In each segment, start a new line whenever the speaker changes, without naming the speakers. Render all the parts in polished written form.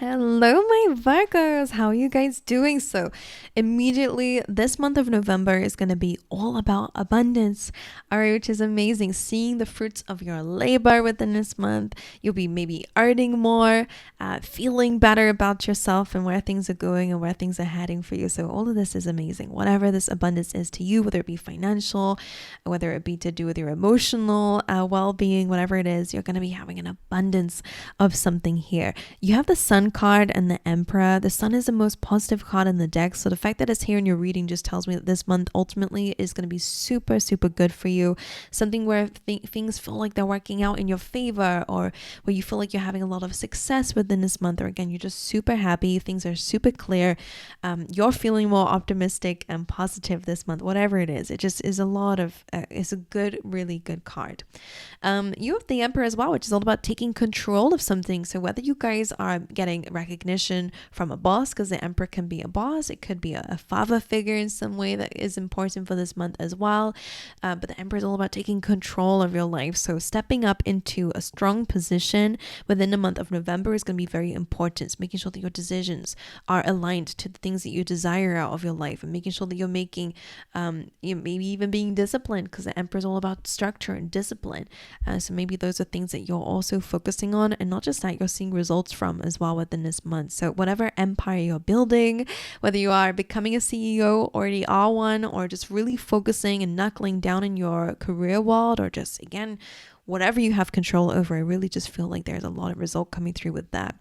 Hello, my Virgos. How are you guys doing? So, immediately, this month of November is going to be all about abundance, all right, which is amazing. Seeing the fruits of your labor within this month, you'll be maybe earning more, feeling better about yourself and where things are going and where things are heading for you. So, all of this is amazing. Whatever this abundance is to you, whether it be financial, whether it be to do with your emotional well being, whatever it is, you're going to be having an abundance of something here. You have the Sun card and the Emperor. The Sun is the most positive card in the deck. So the fact that it's here in your reading just tells me that this month ultimately is going to be super, super good for you. Something where things feel like they're working out in your favor, or where you feel like you're having a lot of success within this month, or again, you're just super happy. Things are super clear. You're feeling more optimistic and positive this month, whatever it is. It just is a lot of, it's a good, really good card. You have the Emperor as well, which is all about taking control of something. So whether you guys are getting recognition from a boss, because the Emperor can be a boss, it could be a father figure in some way that is important for this month as well. But the Emperor is all about taking control of your life. So stepping up into a strong position within the month of November is going to be very important. So making sure that your decisions are aligned to the things that you desire out of your life, and making sure that you're making, maybe even being disciplined, because the Emperor is all about structure and discipline. So maybe those are things that you're also focusing on, and not just that, you're seeing results from as well within this month. So whatever empire you're building, whether you are becoming a CEO, already are one, or just really focusing and knuckling down in your career world, or just again, whatever you have control over, I really just feel like there's a lot of result coming through with that,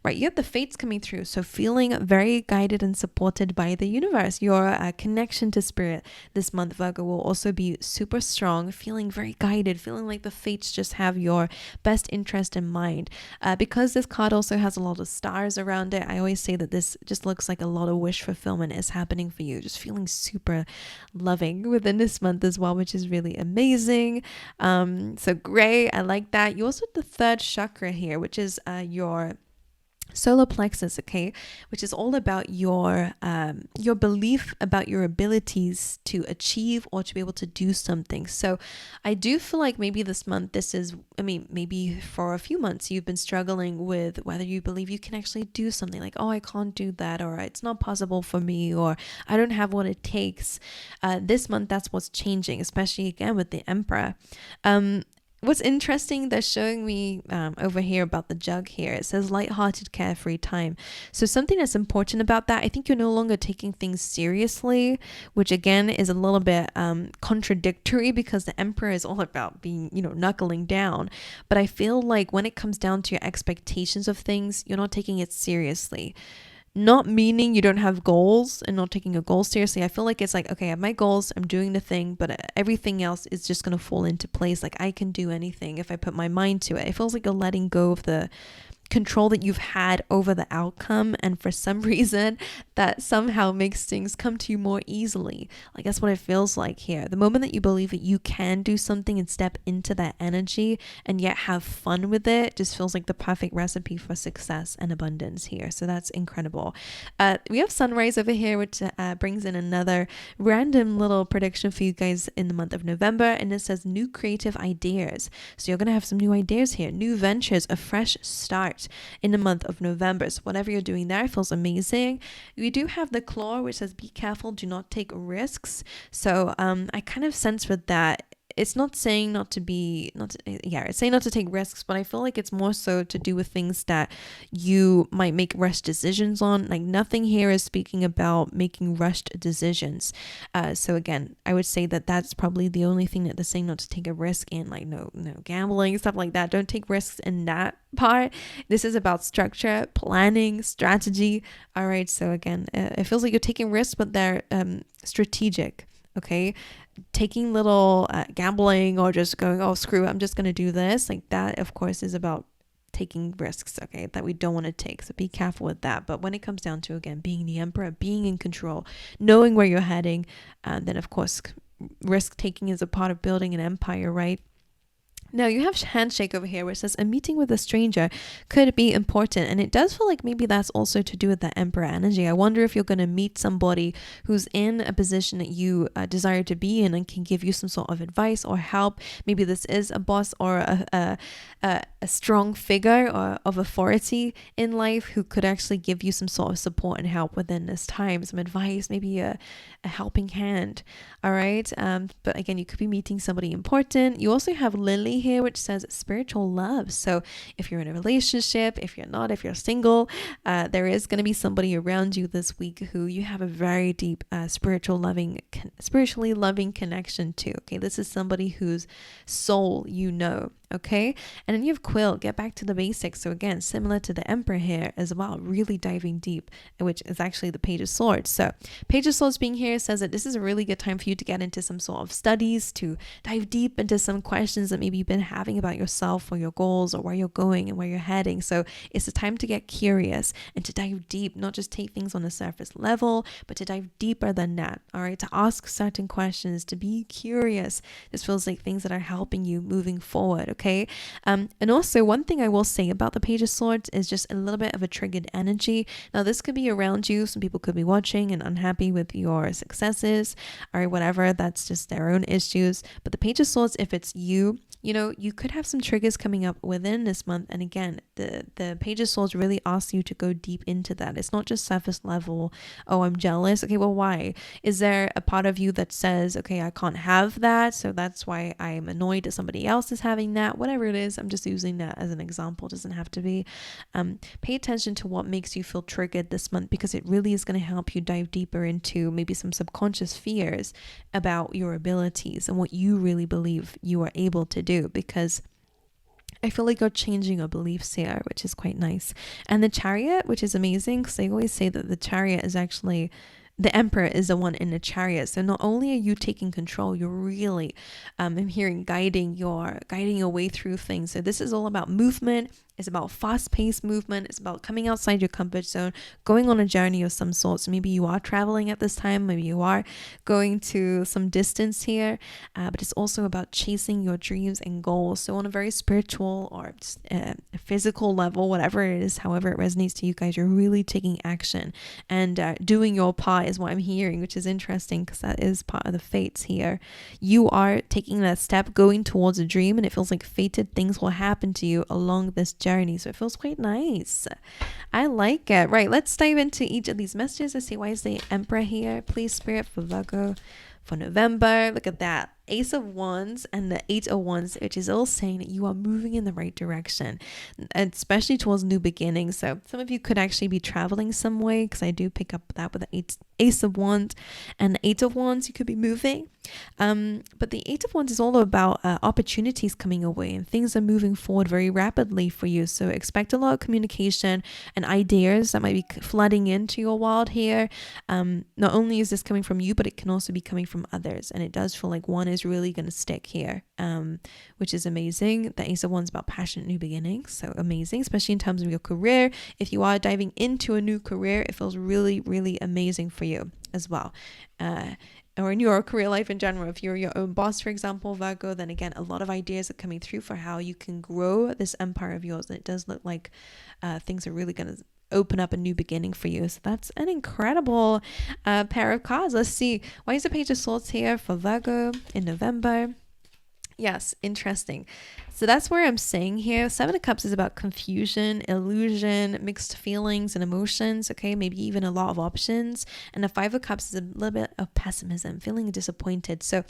right? You have the fates coming through. So feeling very guided and supported by the universe. Your connection to spirit this month, Virgo, will also be super strong, feeling very guided, feeling like the fates just have your best interest in mind. Because this card also has a lot of stars around it, I always say that this just looks like a lot of wish fulfillment is happening for you. Just feeling super loving within this month as well, which is really amazing. So great, I like that. You also have the third chakra here, which is your solar plexus, okay, which is all about your belief about your abilities to achieve or to be able to do something. So I do feel like maybe this month, maybe for a few months you've been struggling with whether you believe you can actually do something, like, oh, I can't do that, or it's not possible for me, or I don't have what it takes. This month, that's what's changing, especially again with the Emperor. What's interesting, they're showing me over here about the jug here. It says lighthearted, carefree time. So something that's important about that, I think you're no longer taking things seriously, which again is a little bit contradictory, because the Emperor is all about being, knuckling down. But I feel like when it comes down to your expectations of things, you're not taking it seriously. Not meaning you don't have goals and not taking your goals seriously. I feel like it's like, okay, I have my goals, I'm doing the thing, but everything else is just going to fall into place. Like I can do anything if I put my mind to it. It feels like you're letting go of the control that you've had over the outcome, and for some reason that somehow makes things come to you more easily. Like that's what it feels like here. The moment that you believe that you can do something and step into that energy and yet have fun with it, just feels like the perfect recipe for success and abundance here. So that's incredible. We have sunrise over here, which brings in another random little prediction for you guys in the month of November, and it says new creative ideas. So you're gonna have some new ideas here, new ventures, a fresh start in the month of November. So whatever you're doing there feels amazing. We do have the claw, which says be careful, do not take risks. So I kind of sense with that, it's not saying it's saying not to take risks, but I feel like it's more so to do with things that you might make rushed decisions on. Like nothing here is speaking about making rushed decisions. So again, I would say that that's probably the only thing that they're saying not to take a risk in, like no gambling, stuff like that. Don't take risks in that part. This is about structure, planning, strategy. All right. So again, it feels like you're taking risks, but they're strategic. Okay, taking little gambling or just going, oh, screw it, I'm just going to do this. Like that, of course, is about taking risks, okay, that we don't want to take. So be careful with that. But when it comes down to, again, being the Emperor, being in control, knowing where you're heading, then, of course, risk taking is a part of building an empire, right? Now you have handshake over here, which says a meeting with a stranger could be important. And it does feel like maybe that's also to do with the Emperor energy. I wonder if you're going to meet somebody who's in a position that you desire to be in and can give you some sort of advice or help. Maybe this is a boss or a strong figure or of authority in life who could actually give you some sort of support and help within this time, some advice, maybe a helping hand. All right. But again, you could be meeting somebody important. You also have Lily here, which says spiritual love. So if you're in a relationship, if you're not, if you're single, there is going to be somebody around you this week who you have a very deep spiritually loving connection to. Okay, this is somebody whose soul you know. Okay, and then you have Quill, get back to the basics. So again, similar to the Emperor here as well, really diving deep, which is actually the Page of Swords. So Page of Swords being here says that this is a really good time for you to get into some sort of studies, to dive deep into some questions that maybe you've been having about yourself or your goals or where you're going and where you're heading. So it's a time to get curious and to dive deep, not just take things on the surface level, but to dive deeper than that. All right, to ask certain questions, to be curious. This feels like things that are helping you moving forward. Okay. And also one thing I will say about the Page of Swords is just a little bit of a triggered energy. Now this could be around you. Some people could be watching and unhappy with your successes or whatever. That's just their own issues. But the Page of Swords, if it's you, you could have some triggers coming up within this month. And again, the Page of Swords really asks you to go deep into that. It's not just surface level. Oh, I'm jealous. Okay, well, why? Is there a part of you that says, okay, I can't have that, so that's why I'm annoyed that somebody else is having that? Whatever it is, I'm just using that as an example. It doesn't have to be. Pay attention to what makes you feel triggered this month, because it really is going to help you dive deeper into maybe some subconscious fears about your abilities and what you really believe you are able to do, because I feel like you're changing your beliefs here, which is quite nice. And the Chariot, which is amazing, because they always say that the Chariot is actually, the Emperor is the one in the Chariot. So not only are you taking control, you're really, I'm hearing guiding your way through things. So this is all about movement. It's about fast-paced movement. It's about coming outside your comfort zone, going on a journey of some sort. So maybe you are traveling at this time. Maybe you are going to some distance here. But it's also about chasing your dreams and goals. So on a very spiritual or physical level, whatever it is, however it resonates to you guys, you're really taking action and doing your part is what I'm hearing, which is interesting because that is part of the fates here. You are taking that step, going towards a dream, and it feels like fated things will happen to you along this journey. So it feels quite nice. I like it. Right, let's dive into each of these messages. Let's see, why is the Emperor here? Please, Spirit, for Virgo for November. Look at that. Ace of Wands and the Eight of Wands, which is all saying that you are moving in the right direction, especially towards new beginnings. So some of you could actually be traveling some way, because I do pick up that with the Ace of Wands and the Eight of Wands. You could be moving. But the Eight of Wands is all about opportunities coming away, and things are moving forward very rapidly for you. So expect a lot of communication and ideas that might be flooding into your world here. Not only is this coming from you, but it can also be coming from others. And it does feel like one is really going to stick here, which is amazing. The Ace of Wands about passionate new beginnings. So amazing, especially in terms of your career. If you are diving into a new career, it feels really, really amazing for you as well. Or in your career life in general. If you're your own boss, for example, Virgo, then again, a lot of ideas are coming through for how you can grow this empire of yours. And it does look like things are really going to open up a new beginning for you. So that's an incredible pair of cards. Let's see. Why is the Page of Swords here for Virgo in November? Yes, interesting. So that's where I'm saying here. Seven of Cups is about confusion, illusion, mixed feelings and emotions. Okay, maybe even a lot of options. And the Five of Cups is a little bit of pessimism, feeling disappointed. So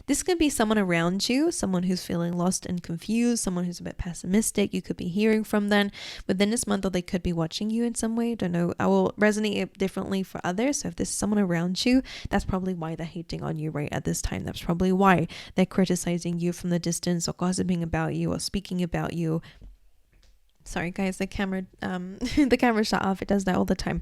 this could be someone around you, someone who's feeling lost and confused, someone who's a bit pessimistic. You could be hearing from them within this month, or they could be watching you in some way. Don't know. I will resonate it differently for others. So if there's someone around you, that's probably why they're hating on you right at this time. That's probably why they're criticizing you from the distance or gossiping about you or speaking about you. Sorry guys, the camera the camera shut off. It does that all the time.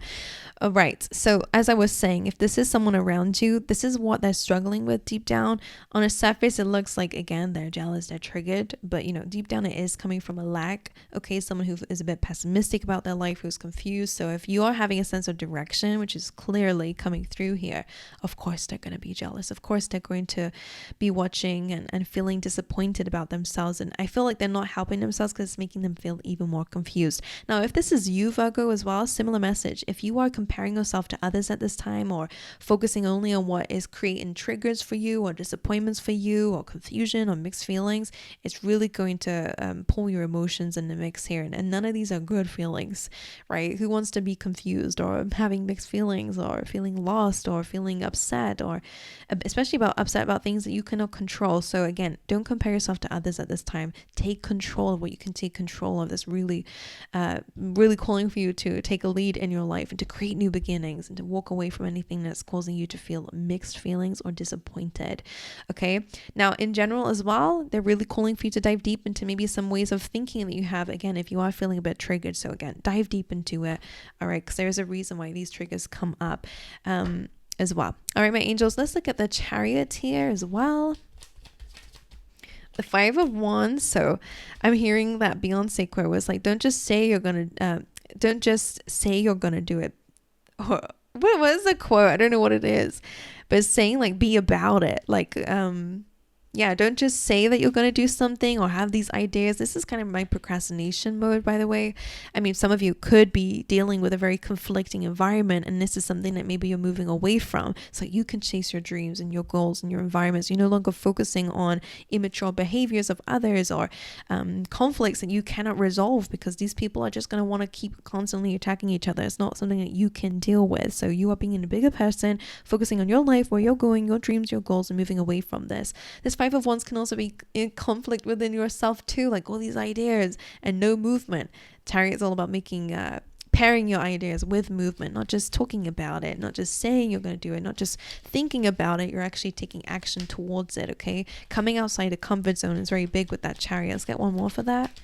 All right, so as I was saying, if this is someone around you, this is what they're struggling with deep down. On a surface it looks like, again, they're jealous, they're triggered, but you know, deep down it is coming from a lack. Okay, someone who is a bit pessimistic about their life, who's confused. So if you are having a sense of direction, which is clearly coming through here, of course they're going to be jealous. Of course they're going to be watching and feeling disappointed about themselves, and I feel like they're not helping themselves because it's making them feel even more confused. Now, if this is you, Virgo, as well, similar message. If you are comparing yourself to others at this time, or focusing only on what is creating triggers for you, or disappointments for you, or confusion, or mixed feelings, it's really going to pull your emotions in the mix here. And none of these are good feelings, right? Who wants to be confused or having mixed feelings, or feeling lost, or feeling upset, or especially upset about things that you cannot control? So again, don't compare yourself to others at this time. Take control of what you can take control of. This really calling for you to take a lead in your life and to create new beginnings and to walk away from anything that's causing you to feel mixed feelings or disappointed. Okay, now in general as well, they're really calling for you to dive deep into maybe some ways of thinking that you have, again, if you are feeling a bit triggered. So again, dive deep into it. All right, because there's a reason why these triggers come up as well. All right, my angels, let's look at the Chariot here as well. The Five of Wands. So I'm hearing that Beyonce quote was like, don't just say you're gonna do it. Or, what was the quote? I don't know what it is, but it's saying like, be about it. Like yeah, don't just say that you're going to do something or have these ideas. This is kind of my procrastination mode, by the way. I mean, some of you could be dealing with a very conflicting environment, and this is something that maybe you're moving away from, so you can chase your dreams and your goals and your environments. You're no longer focusing on immature behaviors of others, or conflicts that you cannot resolve, because these people are just going to want to keep constantly attacking each other. It's not something that you can deal with. So you are being a bigger person, focusing on your life, where you're going, your dreams, your goals, and moving away from this. This Five of Wands can also be in conflict within yourself too, like all these ideas and no movement. Chariot is all about making pairing your ideas with movement, not just talking about it, not just saying you're going to do it, not just thinking about it, you're actually taking action towards it. Okay, coming outside the comfort zone is very big with that Chariot. Let's get one more for that.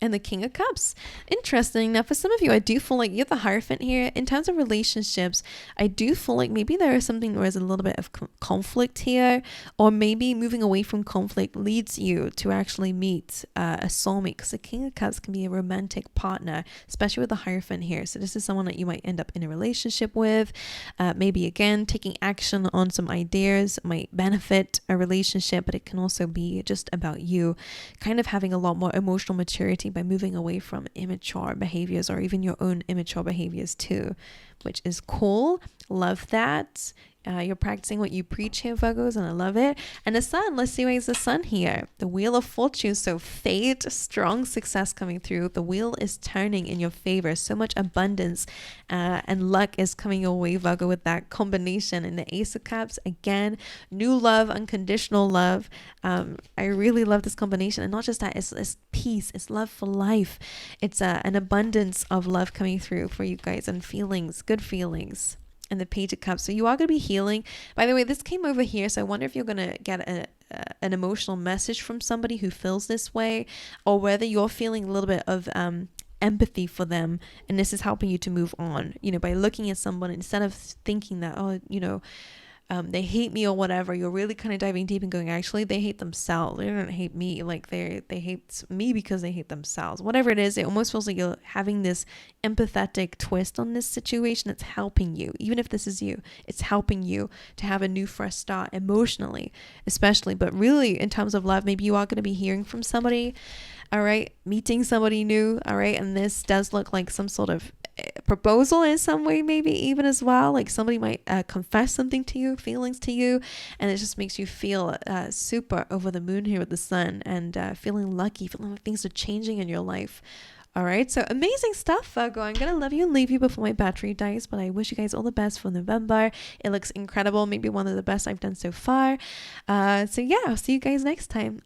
And the King of Cups. Interesting. Now, for some of you, I do feel like you're the Hierophant here. In terms of relationships, I do feel like maybe there is something where there's a little bit of conflict here, or maybe moving away from conflict leads you to actually meet a soulmate, because the King of Cups can be a romantic partner, especially with the Hierophant here. So this is someone that you might end up in a relationship with. Maybe, again, taking action on some ideas might benefit a relationship, but it can also be just about you kind of having a lot more emotional maturity by moving away from immature behaviors, or even your own immature behaviors too, which is cool. Love that. You're practicing what you preach here, Virgos, and I love it. And the Sun, let's see why is the Sun here. The Wheel of Fortune. So fate, strong success coming through. The wheel is turning in your favor. So much abundance and luck is coming your way, Virgo, with that combination. And the Ace of Cups, again, new love, unconditional love. I really love this combination. And not just that, it's peace, it's love for life. It's an abundance of love coming through for you guys, and feelings, good feelings. And the Page of Cups. So you are going to be healing. By the way, this came over here. So I wonder if you're going to get an emotional message from somebody who feels this way, or whether you're feeling a little bit of empathy for them, and this is helping you to move on, you know, by looking at someone instead of thinking that, oh, you know, they hate me or whatever. You're really kind of diving deep and going, actually, they hate themselves. They don't hate me. Like they hate me because they hate themselves. Whatever it is, it almost feels like you're having this empathetic twist on this situation. It's helping you. Even if this is you, it's helping you to have a new fresh start emotionally, especially. But really, in terms of love, maybe you are going to be hearing from somebody. All right, meeting somebody new. All right, and this does look like some sort of proposal in some way, maybe even as well. Like somebody might confess something to you, feelings to you, and it just makes you feel super over the moon here with the Sun, and feeling lucky, feeling like things are changing in your life. All right, so amazing stuff, Virgo. I'm gonna love you and leave you before my battery dies, but I wish you guys all the best for November. It looks incredible, maybe one of the best I've done so far. So yeah, I'll see you guys next time.